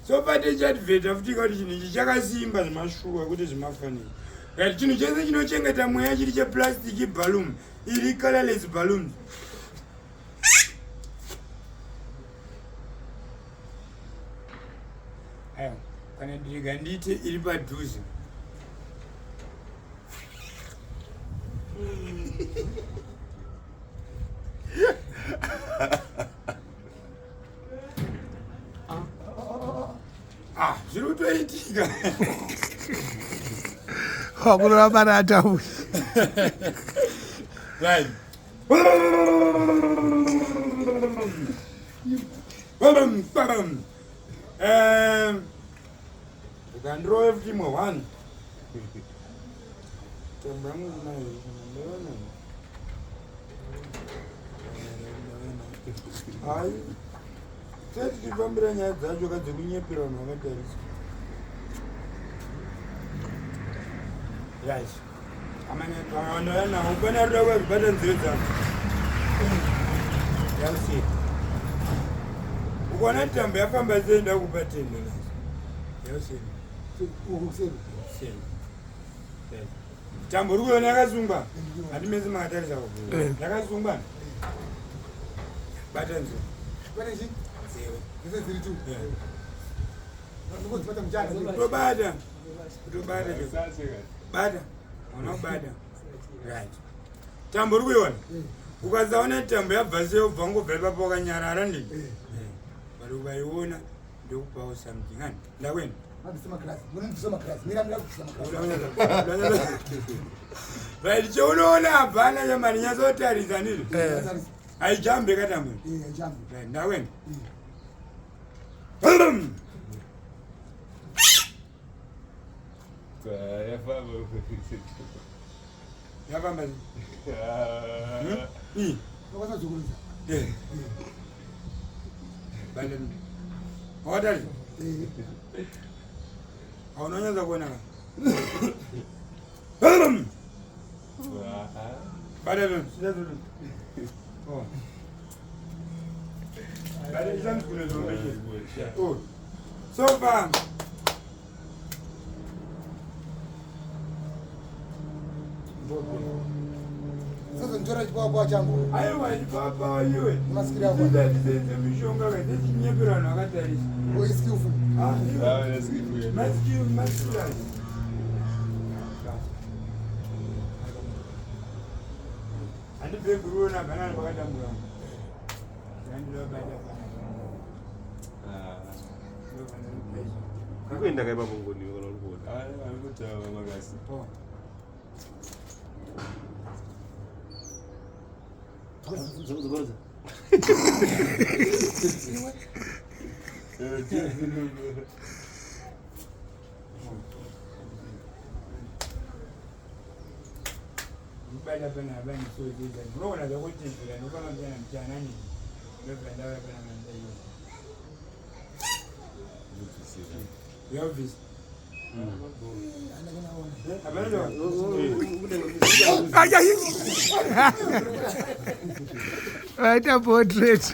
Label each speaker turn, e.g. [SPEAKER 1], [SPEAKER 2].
[SPEAKER 1] So pate chadveta futi kuti chinhu ichi chakasimba zvimashuwa kuti zvimafanira kati chinhu chese chinochengeta mweya chiri cheplastic balloon iri colorless balloons aiwa kana ndirega ndite iri padhuze zviri kutoitika
[SPEAKER 2] wakurora marata uyu
[SPEAKER 1] right ukandirova futi imwe one tembo yangu kunayo hai teti tifambira nyaya dzacho kadzekunyepera vanhu vakatarisa right amanaaanawo pana ruda kwazvibata nzeve dzavo yausi ukaona tambo yafamba seenda kupa tendo yausi tambo uri kuona yakasungwa hati mese makatarisa yakasungwa bata nzeve kutobata bata unobata right tambo uri kuiona ukasaona tambo yabva seobva ngobva ipapo wakanyarara ndi but ukaiona ndokupawo something ani ndakwena right cheunoona hapana chamani nyasotarisa ndiri haijambe katambo ndakwena yafamba wakatari haunonyanza kuona ka so far aiwa chipapa iwe izenze mishonga katechinyepera vanhu vakatarisa handibhegurona banani vakatambura
[SPEAKER 3] kuenda kaipapongoniwe kana urikuona arikutava makasi
[SPEAKER 1] bada pana abani soziza unoona zvakutizira nofana mchana mchanani ndobva pana manzaiyo yobvisa
[SPEAKER 2] vaita portrait